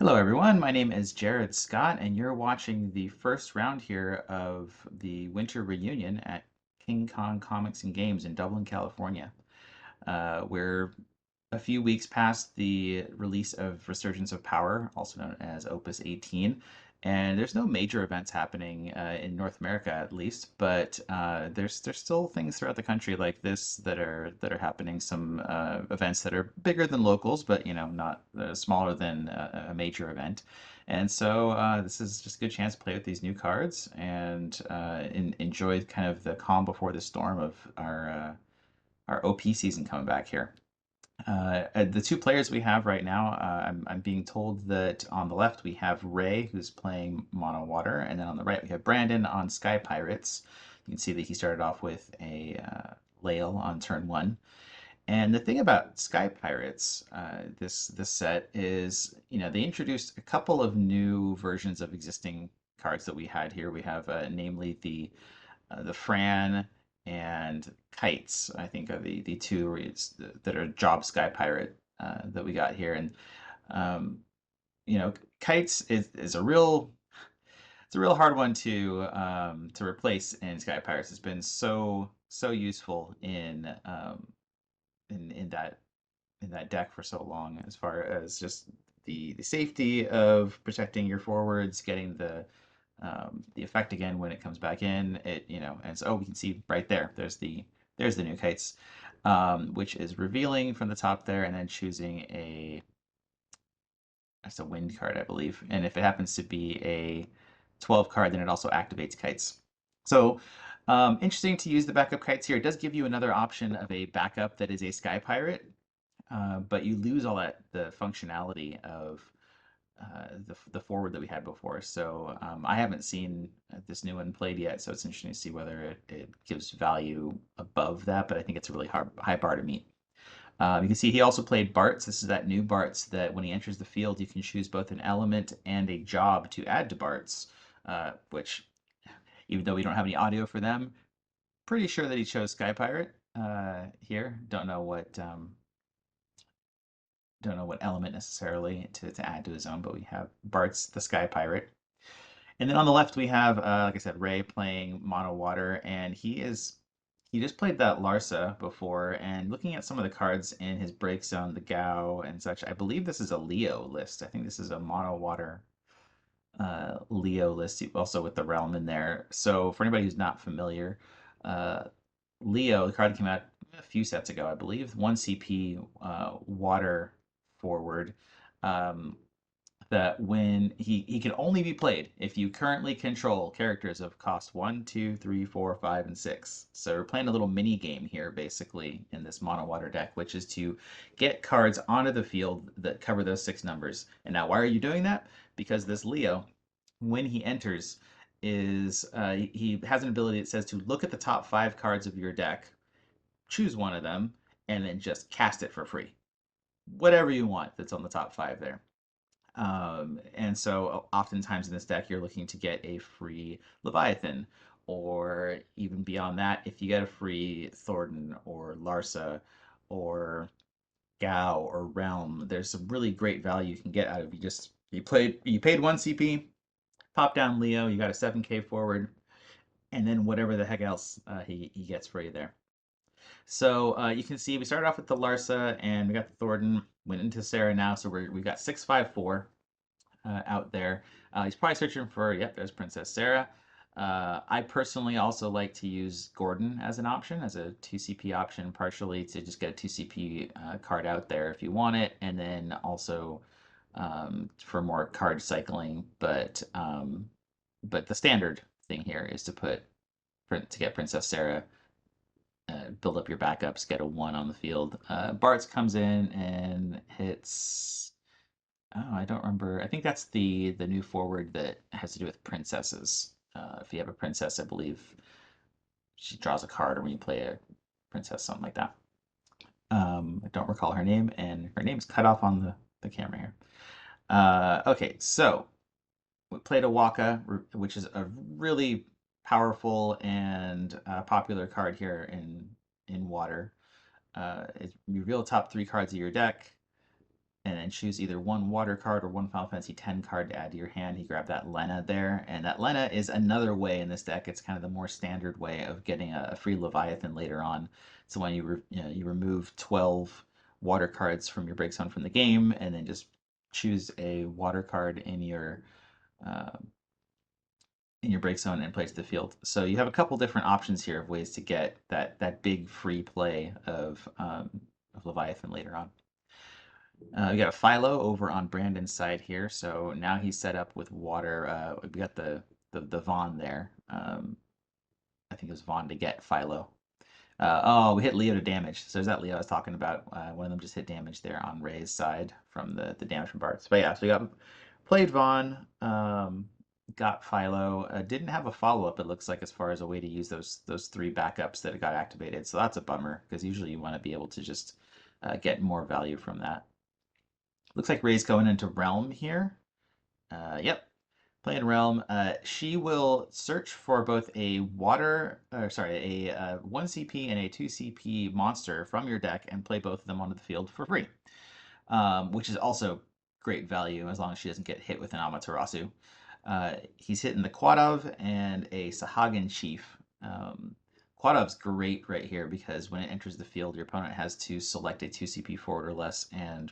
Hello, everyone. My name is Jared Scott, and you're watching the first round here of the winter reunion at King Kong Comics and Games in Dublin, California. We're a few weeks past the release of Resurgence of Power, also known as Opus 18, and there's no major events happening in North America, at least. But there's still things throughout the country like this that are happening. Some events that are bigger than locals, but not smaller than a major event. And so this is just a good chance to play with these new cards and enjoy kind of the calm before the storm of our OP season coming back here. The two players we have right now, I'm being told that on the left we have Ray, who's playing Mono Water, and then on the right we have Brandon on Sky Pirates. You can see that he started off with a Lael on turn one. And the thing about Sky Pirates, this set is, they introduced a couple of new versions of existing cards that we had here. We have, namely the Fran and Kites, I think, are the two that are Job Sky Pirate that we got here. And um, Kites is a real it's a real hard one to replace in Sky Pirates. It's been so useful in that deck for so long, as far as just the safety of protecting your forwards, getting the effect again when it comes back in. And so we can see right there. There's the new kites, which is revealing from the top there, and then choosing that's a wind card, I believe. And if it happens to be a 12 card, then it also activates kites. So interesting to use the backup kites here. It does give you another option of a backup that is a sky pirate, but you lose all the functionality of the forward that we had before. So I haven't seen this new one played yet, so it's interesting to see whether it gives value above that, but I think it's a really high bar to meet. You can see he also played Bart's. This is that new Bart's that when he enters the field, you can choose both an element and a job to add to Bart's, which, even though we don't have any audio for them, pretty sure that he chose Sky Pirate here. Don't know what element necessarily to add to his own, but we have Bart's the Sky Pirate. And then on the left we have, like I said, Ray playing Mono Water, and he just played that Larsa before, and looking at some of the cards in his break zone, the Gao and such, I believe this is a Leo list. I think this is a Mono Water Leo list, also with the Realm in there. So for anybody who's not familiar, uh, Leo, the card that came out a few sets ago, I believe, 1 CP water forward. Um, that when he can only be played if you currently control characters of cost 1, 2, 3, 4, 5, and 6. So we're playing a little mini game here, basically, in this mono water deck, which is to get cards onto the field that cover those 6 numbers. And now, why are you doing that? Because this Leo, when he enters, is he has an ability that says to look at the top 5 cards of your deck, choose one of them, and then just cast it for free. Whatever you want that's on the top 5 there. And so oftentimes in this deck, you're looking to get a free Leviathan, or even beyond that, if you get a free Thornton or Larsa or Gao or Realm, there's some really great value you can get out of you paid 1 CP, pop down Leo, you got a 7K forward, and then whatever the heck else he gets for you there. So you can see we started off with the Larsa and we got the Thornton, went into Sarah now, so we've got 654 out there. He's probably searching for, yep, there's Princess Sarah. I personally also like to use Gordon as an option, as a 2CP option, partially to just get a 2CP card out there if you want it, and then also for more card cycling. But the standard thing here is to get Princess Sarah, build up your backups, get a 1 on the field. Bart's comes in and hits. Oh, I don't remember. I think that's the new forward that has to do with princesses. If you have a princess, I believe she draws a card, or when you play a princess, something like that. I don't recall her name, and her name's cut off on the camera here. Okay, so we played a Waka, which is a really powerful and popular card here in Water. It reveal the top 3 cards of your deck. and then choose either one water card or one Final Fantasy X card to add to your hand. You grab that Lena there, and that Lena is another way in this deck. It's kind of the more standard way of getting a free Leviathan later on. So when you remove 12 water cards from your break zone from the game, and then just choose a water card uh, in your break zone and play to the field. So you have a couple different options here of ways to get that big free play of Leviathan later on. We got a Philo over on Brandon's side here, so now he's set up with water. We got the Vaughn there. I think it was Vaughn to get Philo. Oh, we hit Leo to damage. So there's that Leo I was talking about. One of them just hit damage there on Ray's side from the damage from Bart's. But yeah, so we got played Vaughn, got Philo. Didn't have a follow-up, it looks like, as far as a way to use those three backups that got activated. So that's a bummer, because usually you want to be able to just get more value from that. Looks like Ray's going into Realm here. Yep, playing Realm. She will search for both a 1 CP and a 2 CP monster from your deck and play both of them onto the field for free, which is also great value as long as she doesn't get hit with an Amaterasu. He's hitting the Quadov and a Sahagin Chief. Quadov's great right here because when it enters the field, your opponent has to select a 2 CP forward or less and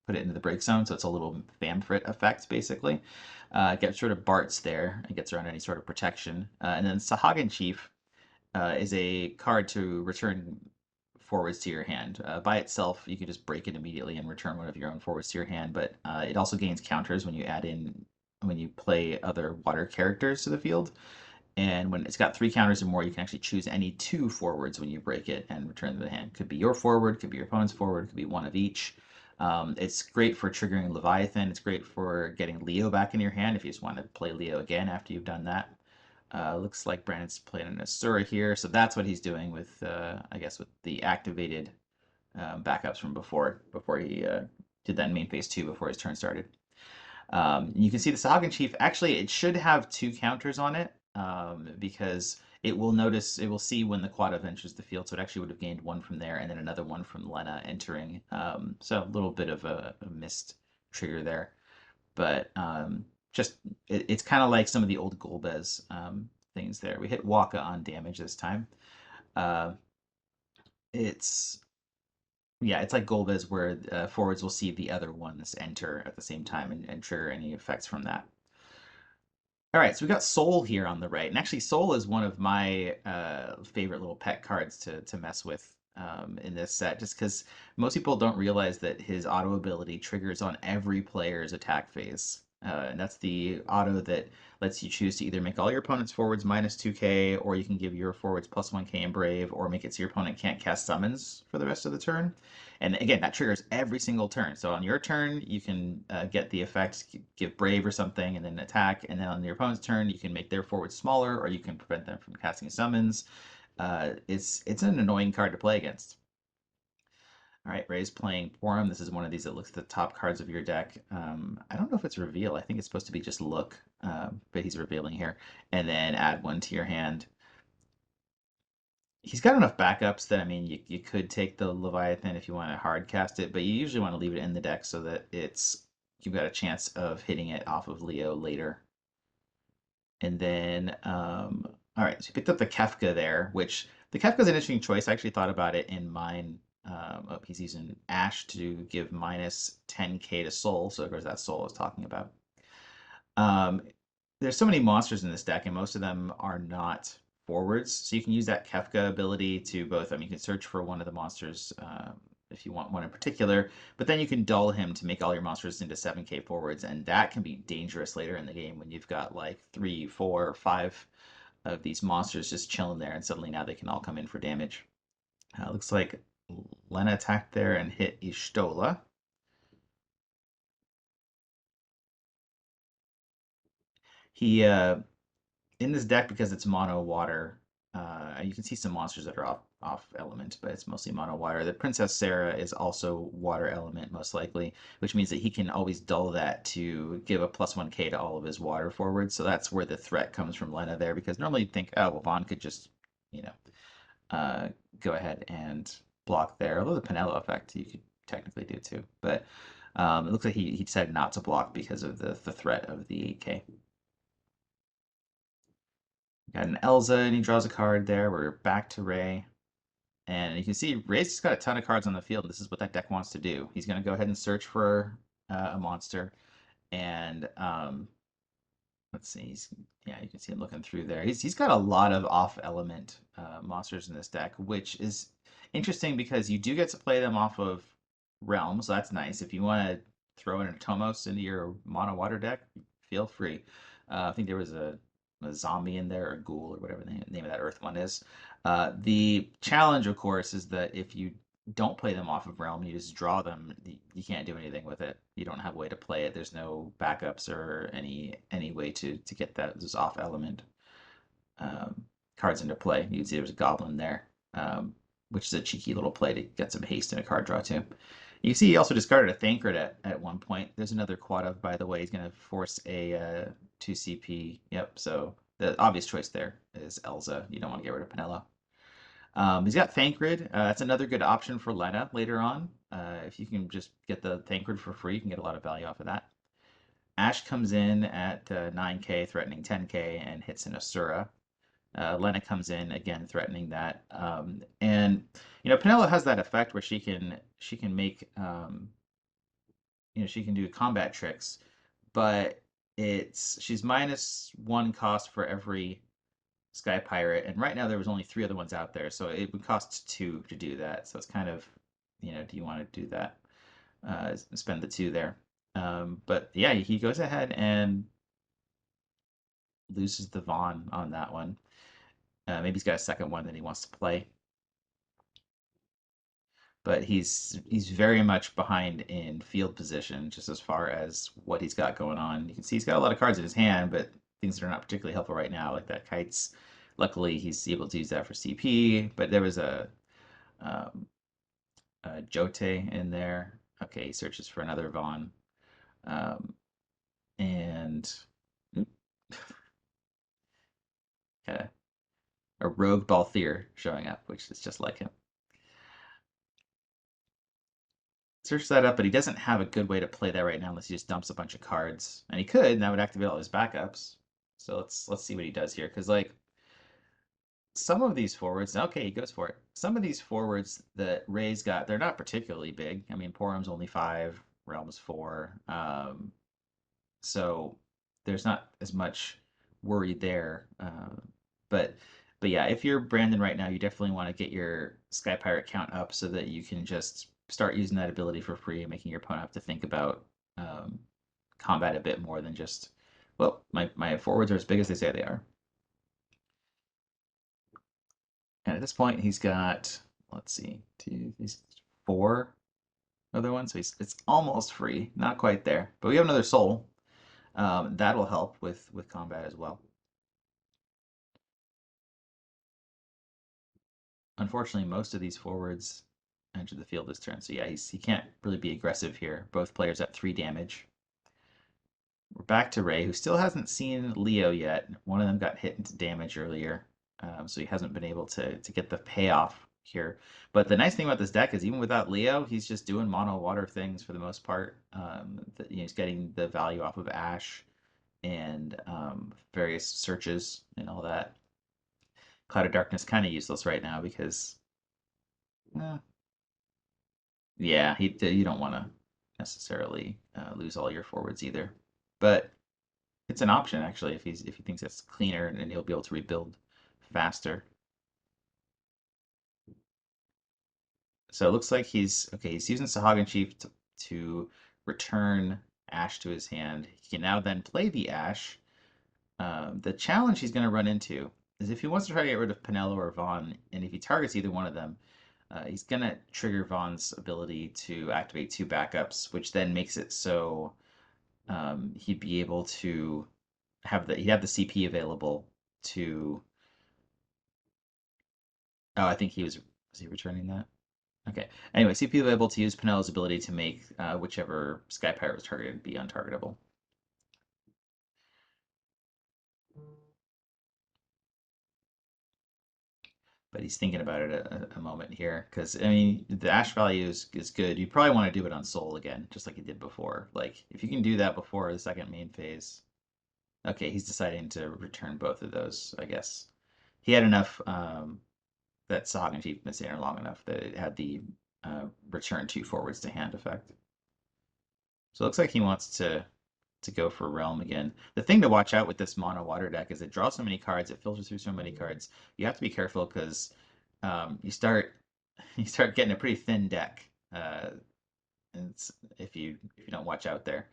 put it into the break zone, so it's a little Famfrit effect, basically. Gets rid of Bart's there and gets around any sort of protection. And then Sahagin Chief is a card to return forwards to your hand. By itself, you can just break it immediately and return one of your own forwards to your hand, but it also gains counters when you play other water characters to the field. And when it's got 3 counters or more, you can actually choose any 2 forwards when you break it and return to the hand. Could be your forward, could be your opponent's forward, could be one of each. It's great for triggering Leviathan. It's great for getting Leo back in your hand if you just want to play Leo again after you've done that. Looks like Brandon's playing an Asura here, so that's what he's doing with, I guess, with the activated backups from before he did that in main phase 2 before his turn started. You can see the Sahagin Chief, actually, it should have 2 counters on it because it will see when the Quadov enters the field, so it actually would have gained 1 from there and then another 1 from Lena entering. So a little bit of a missed trigger there. But it's kind of like some of the old Golbez things there. We hit Waka on damage this time. Uh, it's it's like Golbez where forwards will see the other ones enter at the same time and trigger any effects from that. All right, so we got Soul here on the right, and actually Soul is one of my favorite little pet cards to mess with in this set, just because most people don't realize that his auto ability triggers on every player's attack phase. And that's the auto that lets you choose to either make all your opponent's forwards minus 2k, or you can give your forwards plus 1k in Brave, or make it so your opponent can't cast summons for the rest of the turn. And again, that triggers every single turn. So on your turn, you can get the effect, give Brave or something, and then attack. And then on your opponent's turn, you can make their forwards smaller, or you can prevent them from casting summons. It's an annoying card to play against. All right, Ray's playing Porum. This is one of these that looks at the top cards of your deck. I don't know if it's reveal. I think it's supposed to be just look, but he's revealing here. And then add 1 to your hand. He's got enough backups that, I mean, you could take the Leviathan if you want to hard cast it, but you usually want to leave it in the deck so that you've got a chance of hitting it off of Leo later. And then, all right, so you picked up the Kefka there, which the Kefka is an interesting choice. I actually thought about it in mine. He's using Ash to give minus 10k to Soul, so of course that Soul I was talking about. There's so many monsters in this deck, and most of them are not forwards, so you can use that Kefka ability to both, I mean, you can search for one of the monsters if you want one in particular, but then you can dull him to make all your monsters into 7k forwards, and that can be dangerous later in the game when you've got like 3, 4, 5 of these monsters just chilling there, and suddenly now they can all come in for damage. Looks like Lena attacked there and hit Ishtola. He in this deck, because it's mono water, you can see some monsters that are off element, but it's mostly mono water. The Princess Sarah is also water element, most likely, which means that he can always dull that to give a plus 1k to all of his water forwards. So that's where the threat comes from Lena there, because normally you'd think, oh, well, Vaughn could just, you know, go ahead and block there. Although the Pinello effect you could technically do too. But It looks like he decided not to block because of the threat of the 8K. Got an Elza, and he draws a card there. We're back to Ray. And you can see Ray's just got a ton of cards on the field. This is what that deck wants to do. He's going to go ahead and search for a monster. And let's see. Yeah, you can see him looking through there. He's got a lot of off element monsters in this deck, which is interesting because you do get to play them off of Realm, so that's nice. If you want to throw in a Tomos into your mono water deck, feel free. I think there was a zombie in there, or a ghoul, or whatever the name of that Earth one is. The challenge, of course, is that if you don't play them off of Realm, you just draw them. You can't do anything with it. You don't have a way to play it. There's no backups or any way to get those off element cards into play. You can see there's a goblin there, which is a cheeky little play to get some haste in a card draw too. You can see he also discarded a Thancred at one point. There's another quad of, by the way. He's going to force a 2 CP. Yep, so the obvious choice there is Elza. You don't want to get rid of Penelo. He's got Thancred. That's another good option for Lena later on. If you can just get the Thancred for free, you can get a lot of value off of that. Ash comes in at 9K, threatening 10K, and hits an Asura. Lena comes in again, threatening that. And Penelo has that effect where she can make she can do combat tricks, but she's -1 cost for every Sky Pirate, and right now there was only 3 other ones out there, so it would cost 2 to do that. So it's kind of, do you want to do that? Spend the 2 there. But yeah, he goes ahead and loses the Vaughn on that one. Maybe he's got a second one that he wants to play, but he's very much behind in field position, just as far as what he's got going on. You can see he's got a lot of cards in his hand, but things that are not particularly helpful right now, like that Kites. Luckily, he's able to use that for CP, but there was um, a Jote in there. Okay, he searches for another Vaughn. And got a rogue Balthier showing up, which is just like him. Search that up, but he doesn't have a good way to play that right now unless he just dumps a bunch of cards. And he could, and that would activate all his backups. So let's see what he does here, because like some of these forwards, okay, he goes for it. Some of these forwards that Ray's got, they're not particularly big. I mean, Porum's only 5, Realm's 4. So there's not as much worry there. But yeah, if you're Brandon right now, you definitely want to get your Sky Pirate count up so that you can just start using that ability for free and making your opponent have to think about combat a bit more than just, well, my forwards are as big as they say they are. And at this point, he's got, let's see, 4 other ones. So it's almost free, not quite there. But we have another soul. That'll help with combat as well. Unfortunately, most of these forwards enter the field this turn. So yeah, he can't really be aggressive here. Both players at 3 damage. We're back to Ray, who still hasn't seen Leo yet. One of them got hit into damage earlier, so he hasn't been able to get the payoff here. But the nice thing about this deck is even without Leo, he's just doing mono water things for the most part. He's getting the value off of Ash and various searches and all that. Cloud of Darkness kind of useless right now because, yeah, you don't want to necessarily lose all your forwards either. But it's an option actually if he thinks it's cleaner and he'll be able to rebuild faster. So it looks like he's using Sahagin Chief to return Ash to his hand. He can now then play the Ash. The challenge he's going to run into is if he wants to try to get rid of Penelo or Vaughn, and if he targets either one of them, he's going to trigger Vaughn's ability to activate 2 backups, which then makes it so he'd be able to he'd have the CP available to. Oh, I think was he returning that? Okay. Anyway, CP available to use Penelo's ability to make whichever Sky Pirate was targeted be untargetable. but he's thinking about it a moment here because I mean the ash value is good. You probably want to do it on soul again, just like you did before. Like if you can do that before the second main phase. Okay, he's deciding to return both of those, I guess. He had enough that Sahagin Chief been sitting there long enough that it had the return two forwards to hand effect. So it looks like he wants to go for Realm again. The thing to watch out with this mono water deck is it draws so many cards, it filters through so many cards. You have to be careful because you start you start getting a pretty thin deck, and if you don't watch out there.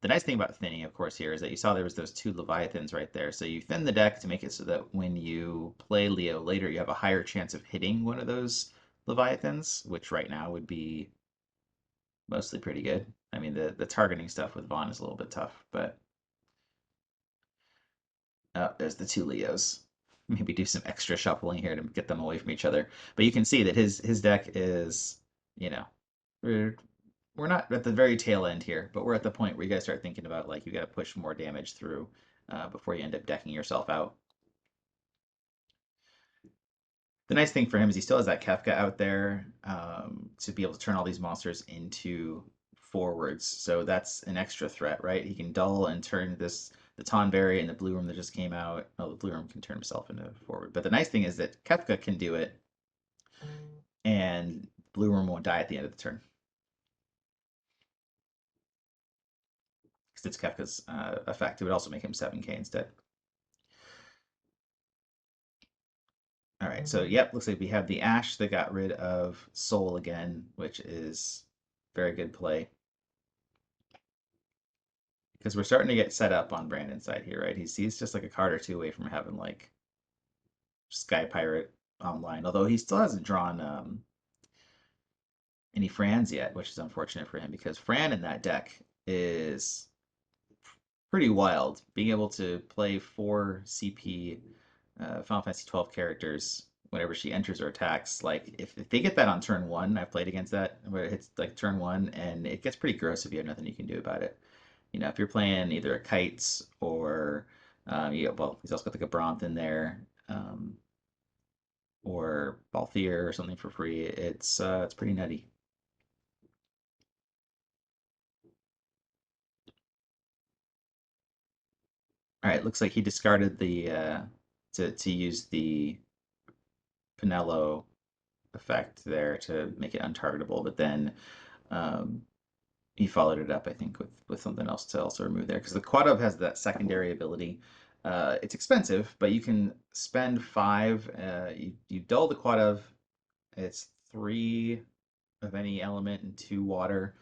The nice thing about thinning, of course, here is that you saw there was those two Leviathans right there. So you thin the deck to make it so that when you play Leo later, you have a higher chance of hitting one of those Leviathans, which right now would be mostly pretty good. I mean, the targeting stuff with Vaughn is a little bit tough, but there's the two Leos. Maybe do some extra shuffling here to get them away from each other. But you can see that his deck is, you know, we're not at the very tail end here, but we're at the point where you guys start thinking about like you got to push more damage through before you end up decking yourself out. The nice thing for him is he still has that Kefka out there to be able to turn all these monsters into forwards. So that's an extra threat, right? He can dull and turn the Tonberry and the Blue Room that just came out. Oh, the Blue Room can turn himself into a forward. But the nice thing is that Kefka can do it, and Blue Room won't die at the end of the turn. Because it's Kefka's effect. It would also make him 7k instead. All right, so yep, looks like we have the Ash that got rid of Soul again, which is very good play. Because we're starting to get set up on Brandon's side here, right? He's just like a card or two away from having like Sky Pirate online, although he still hasn't drawn any Frans yet, which is unfortunate for him because Fran in that deck is pretty wild. Being able to play 4 CP Final Fantasy 12 characters whenever she enters or attacks. Like if they get that on turn 1, I've played against that where it hits like turn 1, and it gets pretty gross if you have nothing you can do about it. You know, if you're playing either a Kites or yeah, well, he's also got like a Bronth in there, or Balthier or something for free. It's pretty nutty. All right, looks like he discarded the to use the Pinello effect there to make it untargetable, but then um, he followed it up, I think, with something else to also remove there because the Quadov has that secondary ability. It's expensive, but you can spend 5. You dull the Quadov. It's 3 of any element and 2 water.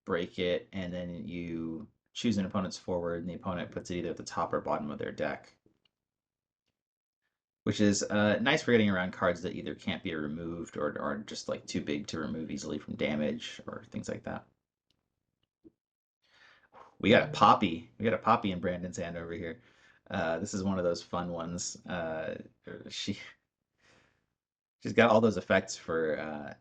Break it, and then you choose an opponent's forward, and the opponent puts it either at the top or bottom of their deck, which is nice for getting around cards that either can't be removed or are just like too big to remove easily from damage or things like that. We got a Poppy. We got a Poppy in Brandon's hand over here. This is one of those fun ones. She she's got all those effects for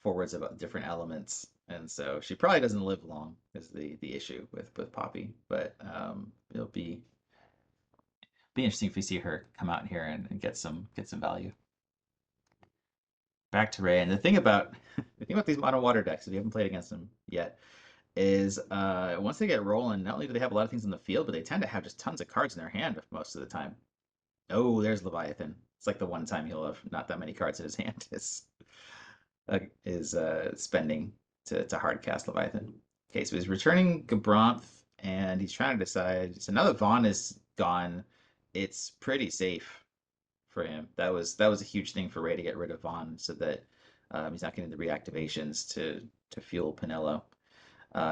forwards about different elements, and so she probably doesn't live long. Is the issue with Poppy, but it'll be interesting if we see her come out here and get some value. Back to Ray, and the thing about these mono water decks, if you haven't played against them yet, is once they get rolling, not only do they have a lot of things in the field, but they tend to have just tons of cards in their hand most of the time. Oh, there's Leviathan. It's like the one time he'll have not that many cards in his hand is spending to hard cast Leviathan. Okay, so he's returning Gabronth, and he's trying to decide. So now that Vaughn is gone, it's pretty safe for him. That was a huge thing for Ray to get rid of Vaughn, so that he's not getting the reactivations to fuel Pinello.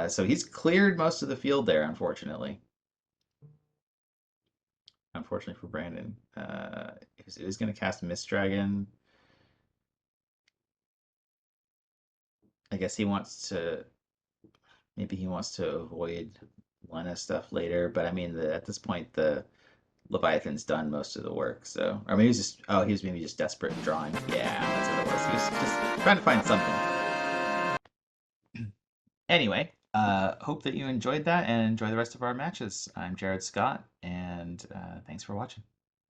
So he's cleared most of the field there, unfortunately. Unfortunately for Brandon. He was going to cast Mist Dragon. I guess maybe he wants to avoid Lena stuff later, but I mean, at this point, the Leviathan's done most of the work, so. Or maybe he was maybe just desperate and drawing. Yeah, that's what it was. He was just trying to find something. Anyway, hope that you enjoyed that and enjoy the rest of our matches. I'm Jared Scott, and thanks for watching.